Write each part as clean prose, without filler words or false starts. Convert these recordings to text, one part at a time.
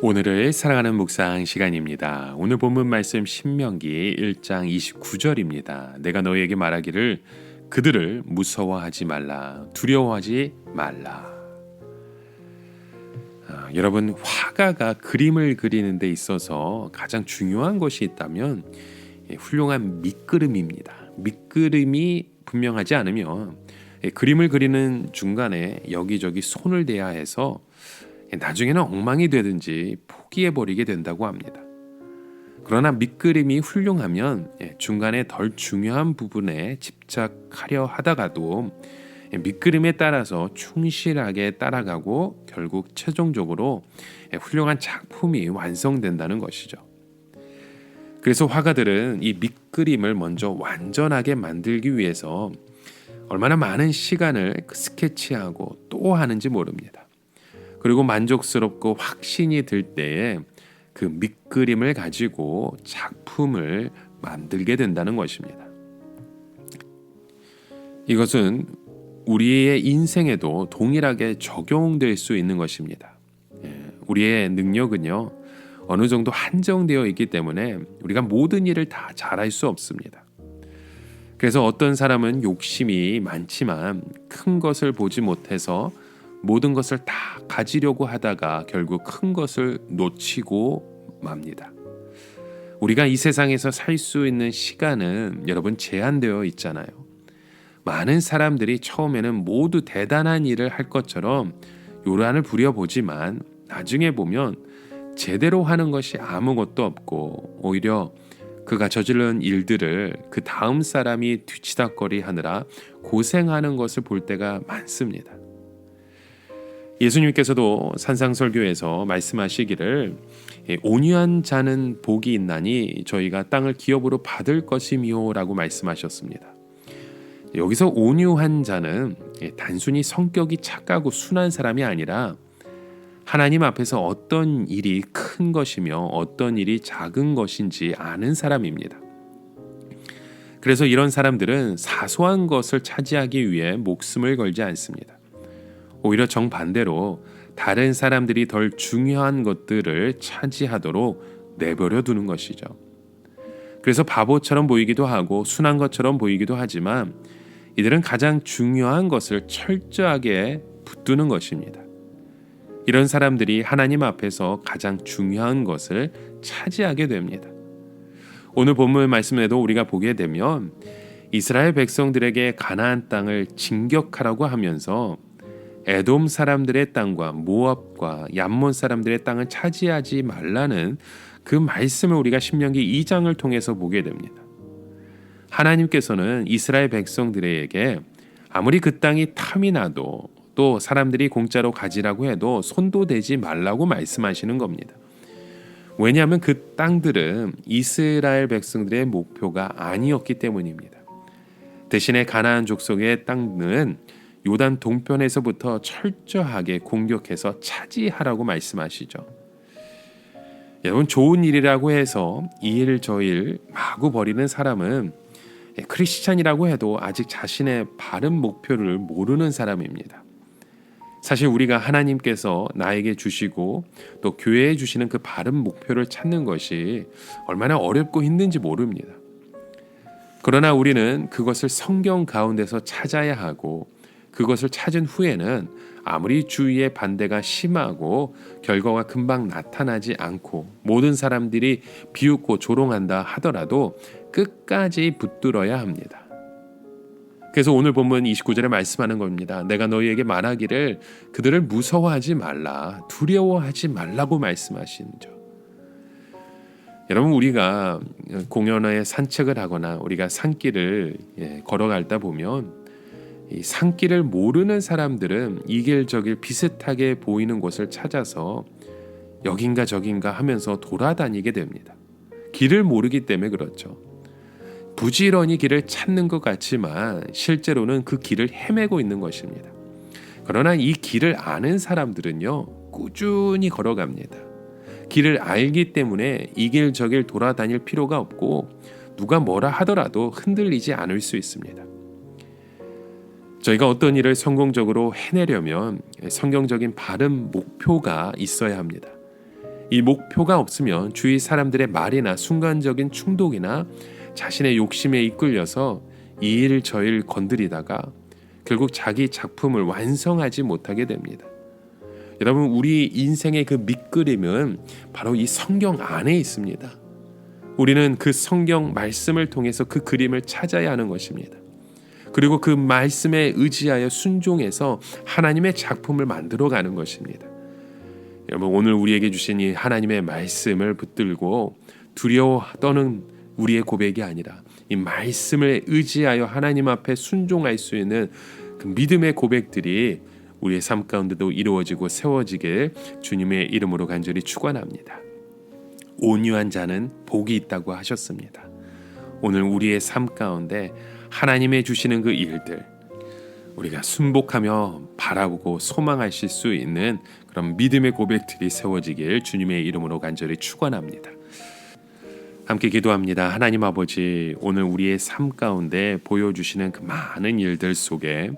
오늘을 사랑하는 묵상 시간입니다. 오늘 본문 말씀 신명기 1장 29절입니다. 내가 너희에게 말하기를 그들을 무서워하지 말라, 두려워하지 말라. 여러분, 화가가 그림을 그리는 데 있어서 가장 중요한 것이 있다면 훌륭한 밑그림입니다. 밑그림이 분명하지 않으면 그림을 그리는 중간에 여기저기 손을 대야 해서 나중에는 엉망이 되든지 포기해버리게 된다고 합니다. 그러나 밑그림이 훌륭하면 중간에 덜 중요한 부분에 집착하려 하다가도 밑그림에 따라서 충실하게 따라가고 결국 최종적으로 훌륭한 작품이 완성된다는 것이죠. 그래서 화가들은 이 밑그림을 먼저 완전하게 만들기 위해서 얼마나 많은 시간을 스케치하고 또 하는지 모릅니다. 그리고 만족스럽고 확신이 들 때에 그 밑그림을 가지고 작품을 만들게 된다는 것입니다. 이것은 우리의 인생에도 동일하게 적용될 수 있는 것입니다. 우리의 능력은요, 어느 정도 한정되어 있기 때문에 우리가 모든 일을 다 잘할 수 없습니다. 그래서 어떤 사람은 욕심이 많지만 큰 것을 보지 못해서 모든 것을 다 가지려고 하다가 결국 큰 것을 놓치고 맙니다. 우리가 이 세상에서 살 수 있는 시간은 여러분 제한되어 있잖아요. 많은 사람들이 처음에는 모두 대단한 일을 할 것처럼 요란을 부려보지만 나중에 보면 제대로 하는 것이 아무것도 없고 오히려 그가 저지른 일들을 그 다음 사람이 뒤치다꺼리 하느라 고생하는 것을 볼 때가 많습니다. 예수님께서도 산상설교에서 말씀하시기를 온유한 자는 복이 있나니 저희가 땅을 기업으로 받을 것이미요 라고 말씀하셨습니다. 여기서 온유한 자는 단순히 성격이 착하고 순한 사람이 아니라 하나님 앞에서 어떤 일이 큰 것이며 어떤 일이 작은 것인지 아는 사람입니다. 그래서 이런 사람들은 사소한 것을 차지하기 위해 목숨을 걸지 않습니다. 오히려 정반대로 다른 사람들이 덜 중요한 것들을 차지하도록 내버려 두는 것이죠. 그래서 바보처럼 보이기도 하고 순한 것처럼 보이기도 하지만 이들은 가장 중요한 것을 철저하게 붙드는 것입니다. 이런 사람들이 하나님 앞에서 가장 중요한 것을 차지하게 됩니다. 오늘 본문 말씀에도 우리가 보게 되면 이스라엘 백성들에게 가나안 땅을 진격하라고 하면서 에돔 사람들의 땅과 모압과 얌몬 사람들의 땅을 차지하지 말라는 그 말씀을 우리가 신명기 2장을 통해서 보게 됩니다. 하나님께서는 이스라엘 백성들에게 아무리 그 땅이 탐이 나도 또 사람들이 공짜로 가지라고 해도 손도 대지 말라고 말씀하시는 겁니다. 왜냐하면 그 땅들은 이스라엘 백성들의 목표가 아니었기 때문입니다. 대신에 가나안 족속의 땅은 요단 동편에서부터 철저하게 공격해서 차지하라고 말씀하시죠. 여러분, 좋은 일이라고 해서 이 일 저 일 마구 버리는 사람은 크리스찬이라고 해도 아직 자신의 바른 목표를 모르는 사람입니다. 사실 우리가 하나님께서 나에게 주시고 또 교회에 주시는 그 바른 목표를 찾는 것이 얼마나 어렵고 힘든지 모릅니다. 그러나 우리는 그것을 성경 가운데서 찾아야 하고 그것을 찾은 후에는 아무리 주위의 반대가 심하고 결과가 금방 나타나지 않고 모든 사람들이 비웃고 조롱한다 하더라도 끝까지 붙들어야 합니다. 그래서 오늘 본문 29절에 말씀하는 겁니다. 내가 너희에게 말하기를 그들을 무서워하지 말라, 두려워하지 말라고 말씀하시죠. 여러분, 우리가 공연에 산책을 하거나 우리가 산길을 걸어가다 보면 이 산길을 모르는 사람들은 이 길 저 길 비슷하게 보이는 곳을 찾아서 여긴가 저긴가 하면서 돌아다니게 됩니다. 길을 모르기 때문에 그렇죠. 부지런히 길을 찾는 것 같지만 실제로는 그 길을 헤매고 있는 것입니다. 그러나 이 길을 아는 사람들은요, 꾸준히 걸어갑니다. 길을 알기 때문에 이 길 저 길 돌아다닐 필요가 없고 누가 뭐라 하더라도 흔들리지 않을 수 있습니다. 저희가 어떤 일을 성공적으로 해내려면 성경적인 바른 목표가 있어야 합니다. 이 목표가 없으면 주위 사람들의 말이나 순간적인 충동이나 자신의 욕심에 이끌려서 이 일 저 일 건드리다가 결국 자기 작품을 완성하지 못하게 됩니다. 여러분, 우리 인생의 그 밑그림은 바로 이 성경 안에 있습니다. 우리는 그 성경 말씀을 통해서 그 그림을 찾아야 하는 것입니다. 그리고 그 말씀에 의지하여 순종해서 하나님의 작품을 만들어가는 것입니다. 여러분, 오늘 우리에게 주신 이 하나님의 말씀을 붙들고 두려워 떠는 우리의 고백이 아니라 이 말씀을 의지하여 하나님 앞에 순종할 수 있는 그 믿음의 고백들이 우리의 삶 가운데도 이루어지고 세워지길 주님의 이름으로 간절히 축원합니다. 온유한 자는 복이 있다고 하셨습니다. 오늘 우리의 삶 가운데 하나님의 주시는 그 일들, 우리가 순복하며 바라보고 소망하실 수 있는 그런 믿음의 고백들이 세워지길 주님의 이름으로 간절히 축원합니다. 함께 기도합니다. 하나님 아버지, 오늘 우리의 삶 가운데 보여주시는 그 많은 일들 속에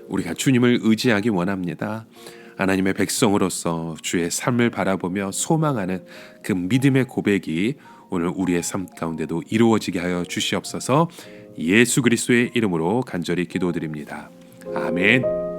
우리가 주님을 의지하기 원합니다. 하나님의 백성으로서 주의 삶을 바라보며 소망하는 그 믿음의 고백이 오늘 우리의 삶 가운데도 이루어지게 하여 주시옵소서. 예수 그리스도의 이름으로 간절히 기도드립니다. 아멘.